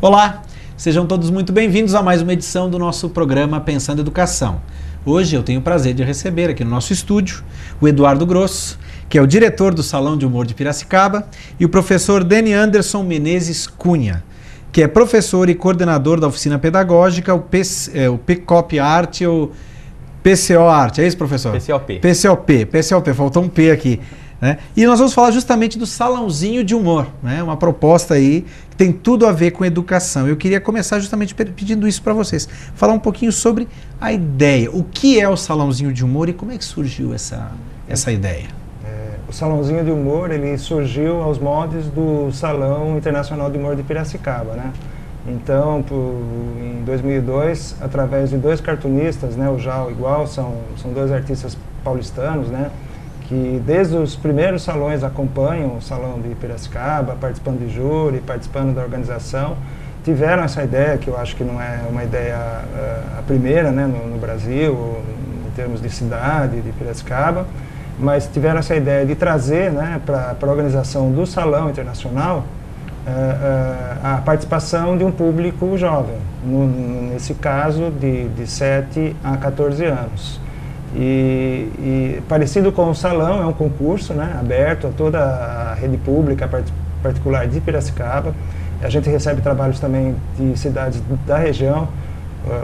Olá, sejam todos muito bem-vindos a mais uma edição do nosso programa Pensando Educação. Hoje eu tenho o prazer de receber aqui no nosso estúdio o Eduardo Grosso, que é o diretor do Salão de Humor de Piracicaba, e o professor Deni Anderson Menezes Cunha, que é professor e coordenador da oficina pedagógica, o PCOP Arte, ou PCO Arte, é isso, professor? PCOP, faltou um P aqui. Né? E nós vamos falar justamente do Salãozinho de Humor, né? Uma proposta aí que tem tudo a ver com educação. Eu queria começar justamente pedindo isso para vocês, falar um pouquinho sobre a ideia, o que é o Salãozinho de Humor e como é que surgiu essa ideia. O Salãozinho de Humor, ele surgiu aos moldes do Salão Internacional de Humor de Piracicaba, né? Então, em 2002, através de dois cartunistas, né, o Jal e Igual, são dois artistas paulistanos, né, que desde os primeiros salões acompanham o Salão de Piracicaba, participando de júri, participando da organização, tiveram essa ideia, que eu acho que não é uma ideia a primeira, né, no Brasil, em termos de cidade, de Piracicaba, mas tiveram essa ideia de trazer, né, para a organização do Salão Internacional a participação de um público jovem, nesse caso de 7 a 14 anos. E parecido com o salão, é um concurso, né, aberto a toda a rede pública particular de Piracicaba. A gente recebe trabalhos também de cidades da região.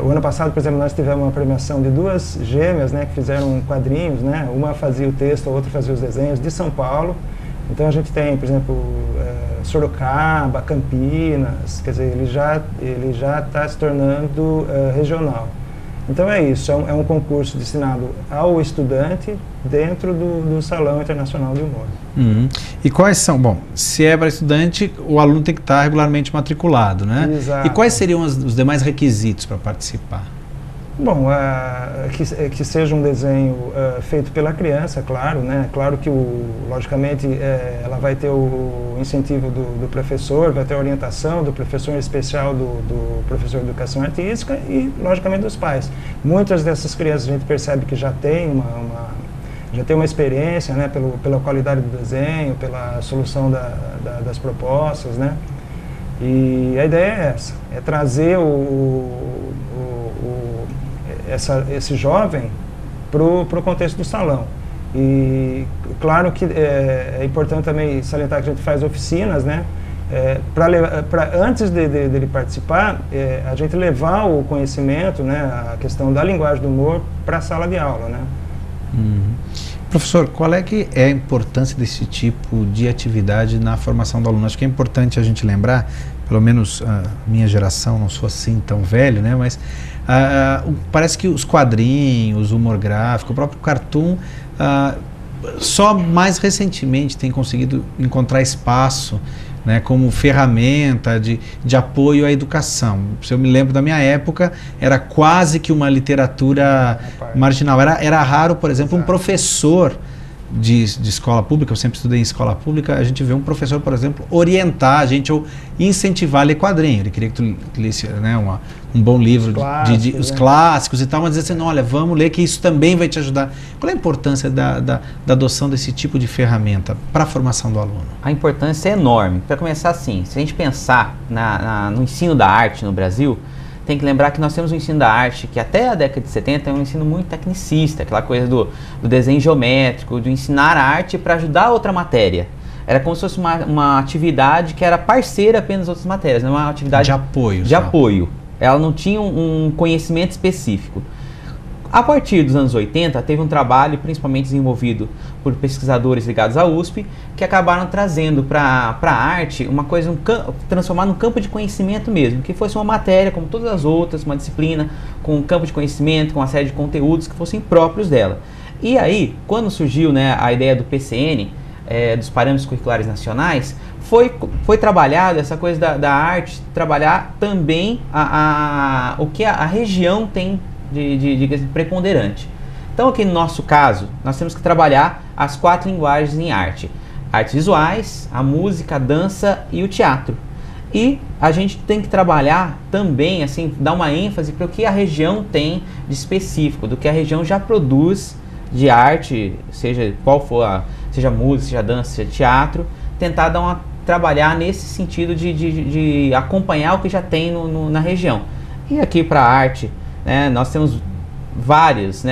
O ano passado, por exemplo, nós tivemos uma premiação de duas gêmeas, né, que fizeram quadrinhos, né, uma fazia o texto, a outra fazia os desenhos, de São Paulo. Então a gente tem, por exemplo, Sorocaba, Campinas, quer dizer, ele já está se tornando regional. Então é isso, é um concurso destinado ao estudante dentro do Salão Internacional de Humor. E quais são, bom, se é para estudante, o aluno tem que estar regularmente matriculado, né? Exato. E quais seriam os demais requisitos para participar? Bom, que seja um desenho feito pela criança, claro, né? Claro que, logicamente, ela vai ter o incentivo do professor, vai ter a orientação do professor, em especial do professor de educação artística e, logicamente, dos pais. Muitas dessas crianças a gente percebe que já tem uma experiência, né? Pela qualidade do desenho, pela solução das propostas, né? E a ideia é essa, é trazer esse jovem para o contexto do salão. E claro que é importante também salientar que a gente faz oficinas, né, antes dele participar, a gente levar o conhecimento, né, a questão da linguagem do humor para a sala de aula, né. Professor, qual é que é a importância desse tipo de atividade na formação do aluno? Acho que é importante a gente lembrar, pelo menos a minha geração, não sou assim tão velho, né, mas parece que os quadrinhos, o humor gráfico, o próprio cartoon, só mais recentemente tem conseguido encontrar espaço, né, como ferramenta de apoio à educação. Se eu me lembro da minha época, era quase que uma literatura marginal. Era raro, por exemplo, um professor de escola pública, eu sempre estudei em escola pública, a gente vê um professor, por exemplo, orientar a gente ou incentivar a ler quadrinho. Ele queria que tu lesse, né, um bom livro, os clássicos e tal, mas dizer assim, olha, vamos ler que isso também vai te ajudar. Qual é a importância da adoção desse tipo de ferramenta para a formação do aluno? A importância é enorme. Para começar assim, se a gente pensar no ensino da arte no Brasil, tem que lembrar que nós temos um ensino da arte que até a década de 70 é um ensino muito tecnicista, aquela coisa do desenho geométrico, de ensinar arte para ajudar outra matéria. Era como se fosse uma atividade que era parceira apenas das outras matérias, não uma atividade de apoio. Ela não tinha um conhecimento específico. A partir dos anos 80, teve um trabalho, principalmente desenvolvido por pesquisadores ligados à USP, que acabaram trazendo para a arte uma coisa, transformar num campo de conhecimento mesmo, que fosse uma matéria, como todas as outras, uma disciplina com um campo de conhecimento, com uma série de conteúdos que fossem próprios dela. E aí, quando surgiu, né, a ideia do PCN, dos Parâmetros Curriculares Nacionais, foi trabalhado essa coisa da arte, trabalhar também o que a região tem de preponderante. Então aqui no nosso caso, nós temos que trabalhar as 4 linguagens em arte: artes visuais, a música, a dança e o teatro. E a gente tem que trabalhar também, assim, dar uma ênfase para o que a região tem de específico, do que a região já produz de arte, seja qual for, seja música, seja dança, seja teatro, tentar dar uma trabalhar nesse sentido de acompanhar o que já tem na região. E aqui para a arte, né, nós temos várias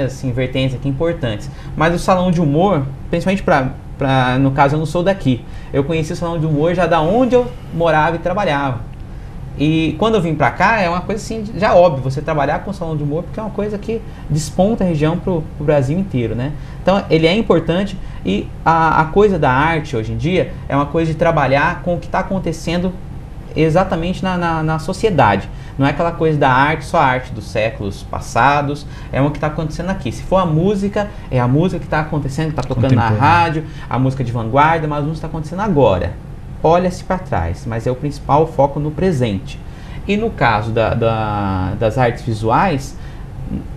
assim, vertentes aqui importantes, mas o salão de humor, principalmente no caso eu não sou daqui, eu conheci o salão de humor já da onde eu morava e trabalhava. E quando eu vim pra cá, é uma coisa assim, já óbvio, você trabalhar com o salão de humor, porque é uma coisa que desponta a região pro Brasil inteiro, né? Então, ele é importante e a coisa da arte, hoje em dia, é uma coisa de trabalhar com o que está acontecendo exatamente na sociedade. Não é aquela coisa da arte, só a arte dos séculos passados, é o que está acontecendo aqui. Se for a música, é a música que está acontecendo, que está tocando na rádio, a música de vanguarda, mas a música está acontecendo agora. Olha-se para trás, mas é o principal foco no presente. E no caso das artes visuais,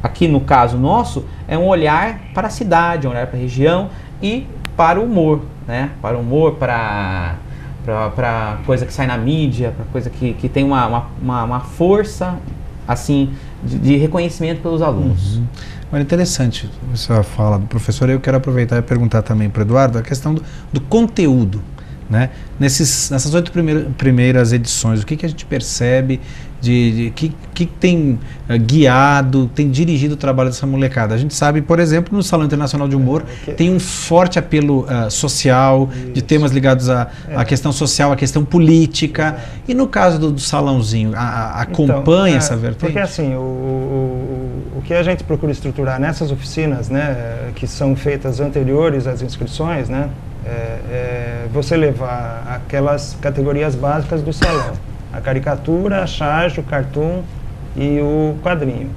aqui no caso nosso, é um olhar para a cidade, um olhar para a região e para o humor, né? Para o humor, para coisa que sai na mídia, para coisa que tem uma força assim de reconhecimento pelos alunos. Uhum. Olha, interessante você fala do professor. Eu quero aproveitar e perguntar também para o Eduardo a questão do conteúdo. Né? Nessas 8 primeiras edições, o que a gente percebe que tem guiado, tem dirigido o trabalho dessa molecada? A gente sabe, por exemplo, no Salão Internacional de Humor tem um forte apelo social, de temas ligados à questão social, à questão política. E no caso do salãozinho, acompanha essa vertente? Porque assim, o que a gente procura estruturar nessas oficinas, né, que são feitas anteriores às inscrições, né, você levar aquelas categorias básicas do salão, a caricatura, a charge, o cartoon e o quadrinho.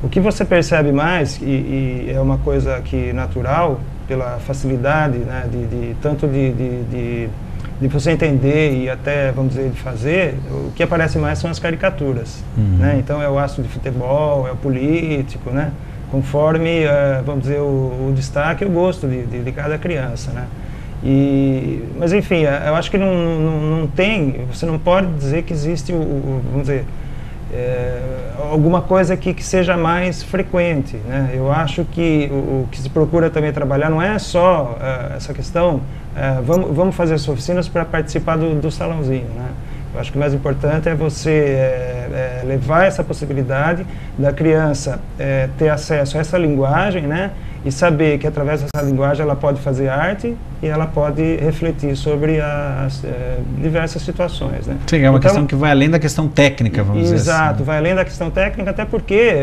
O que você percebe mais, e é uma coisa que natural, pela facilidade, né, tanto de você entender e até, vamos dizer, de fazer, o que aparece mais são as caricaturas. Né? Então é o astro de futebol, é o político, né? Conforme, vamos dizer, o destaque e o gosto de cada criança. Né? Mas enfim, eu acho que não tem, você não pode dizer que existe, vamos dizer, alguma coisa que seja mais frequente, né? Eu acho que o que se procura também trabalhar não é só essa questão, vamos fazer as oficinas para participar do salãozinho, né? Eu acho que o mais importante é você levar essa possibilidade da criança ter acesso a essa linguagem, né? E saber que através dessa linguagem ela pode fazer arte e ela pode refletir sobre as diversas situações, né? Sim, é uma questão que vai além da questão técnica, vamos dizer assim. Exato, vai além da questão técnica, até porque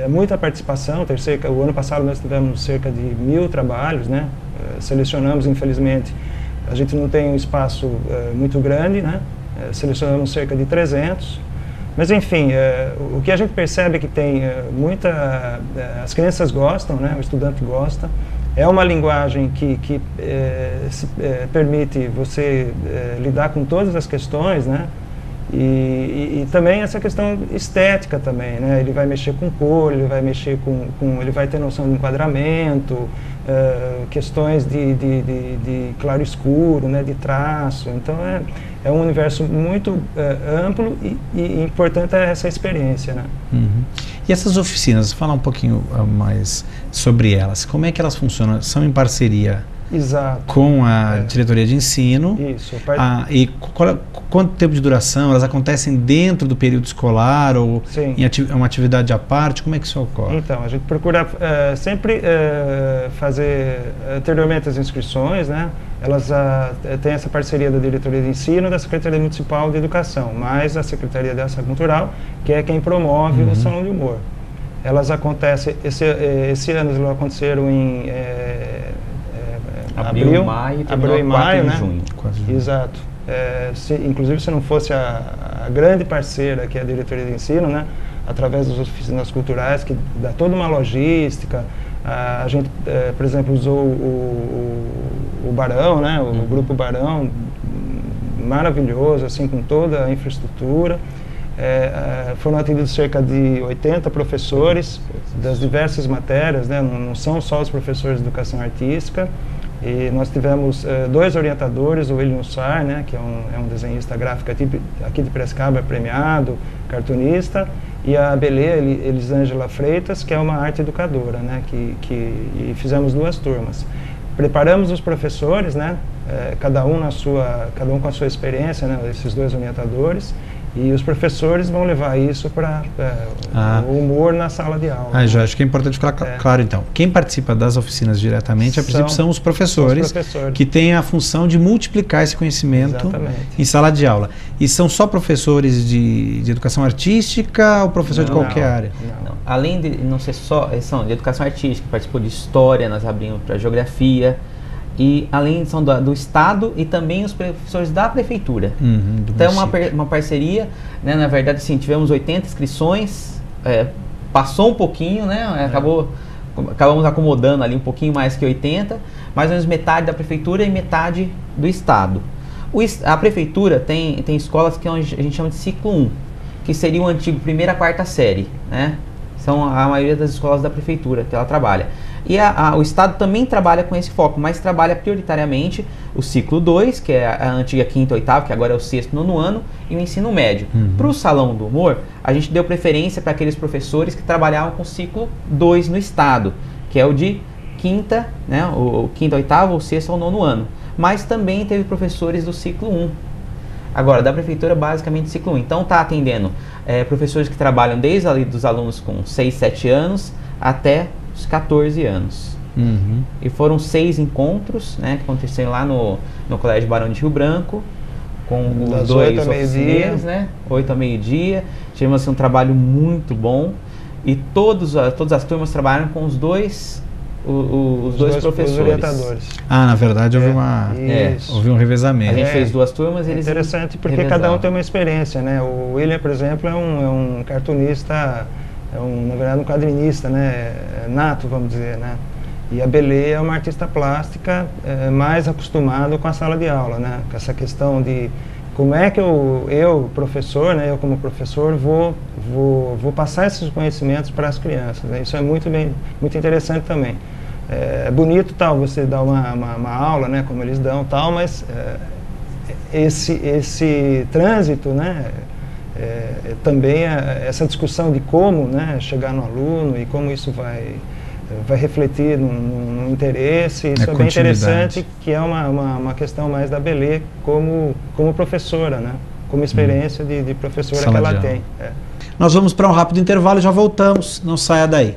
muita participação, o ano passado nós tivemos cerca de 1000 trabalhos, né? Selecionamos, infelizmente, a gente não tem um espaço muito grande, né? Selecionamos cerca de 300. Mas enfim, o que a gente percebe é que tem as crianças gostam, né? O estudante gosta. É uma linguagem que permite você lidar com todas as questões, né? E também essa questão estética também, né? Ele vai mexer com cor, ele vai mexer ele vai ter noção de enquadramento, questões de claro escuro, né? De traço. Então é um universo muito amplo e importante essa experiência, né? Uhum. E essas oficinas, falar um pouquinho mais sobre elas. Como é que elas funcionam? São em parceria? Exato. Com a diretoria de ensino. Isso. E quanto tempo de duração? Elas acontecem dentro do período escolar ou em uma atividade à parte? Como é que isso ocorre? Então, a gente procura sempre fazer anteriormente as inscrições, né? Elas têm essa parceria da diretoria de ensino e da Secretaria Municipal de Educação, mais a Secretaria de Ação Cultural, que é quem promove o Salão de Humor. Elas acontecem, esse ano elas aconteceram em abril e maio, né? Junho. Exato. Inclusive, se não fosse a grande parceira, que é a diretoria de ensino, né? Através das oficinas culturais, que dá toda uma logística. A gente, por exemplo, usou o Barão, né? O Grupo Barão, maravilhoso, assim, com toda a infraestrutura. Foram atendidos cerca de 80 professores das diversas matérias, né? Não são só os professores de educação artística. E nós tivemos 2 orientadores, o William Sar, né, que é um desenhista gráfico aqui de Piracicaba, premiado, cartunista, e a Belê Elisângela Freitas, que é uma arte educadora, né, e fizemos 2 turmas. Preparamos os professores, né, cada um com a sua experiência, né, esses dois orientadores, e os professores vão levar isso para o humor na sala de aula. Já acho que é importante ficar claro, então. Quem participa das oficinas diretamente, a princípio, são os professores, que têm a função de multiplicar esse conhecimento em sala de aula. E são só professores de educação artística ou professor de qualquer área? Não. Além de não ser só, são de educação artística, participou de história, nós abrimos para geografia. E além são do Estado e também os professores da Prefeitura. Então é uma parceria, né? Na verdade, sim, tivemos 80 inscrições, passou um pouquinho, né? Acabamos acomodando ali um pouquinho mais que 80, mais ou menos metade da Prefeitura e metade do Estado. A Prefeitura tem escolas que a gente chama de ciclo 1, que seria o antigo primeira a quarta série, né? São a maioria das escolas da Prefeitura que ela trabalha. E o Estado também trabalha com esse foco, mas trabalha prioritariamente o ciclo 2, que é a antiga quinta e oitava, que agora é o sexto, nono ano, e o ensino médio. Para o Salão do Humor, a gente deu preferência para aqueles professores que trabalhavam com o ciclo 2 no Estado, que é o de quinta, né, o quinta, oitava, o sexto ou nono ano. Mas também teve professores do ciclo 1. Agora, da Prefeitura, basicamente ciclo 1. Então, está atendendo professores que trabalham desde ali dos alunos com 6, 7 anos até os 14 anos. E foram 6 encontros, né, que aconteceram lá no Colégio Barão de Rio Branco, com os 2 oficinas, né, 8 a meio-dia. Tivemos assim, um trabalho muito bom. E todas as turmas trabalharam com os dois professores. Os orientadores. Na verdade houve um revezamento. A gente fez 2 turmas e eles interessante porque cada um tem uma experiência, né? O William, por exemplo, é um cartunista, na verdade um quadrinista, né? Nato, vamos dizer, né? E a Belê é uma artista plástica mais acostumado com a sala de aula, né? Com essa questão de como é que eu professor, né? Eu como professor vou passar esses conhecimentos para as crianças, né? Isso é muito interessante também. É bonito tal você dar uma aula, né? Como eles dão tal, mas esse trânsito, né? Também essa discussão de como, né, chegar no aluno e como isso vai refletir no interesse, isso é bem interessante, que é uma questão mais da Belê como professora, né, como experiência de professora que ela tem. Nós vamos para um rápido intervalo e já voltamos, não saia daí.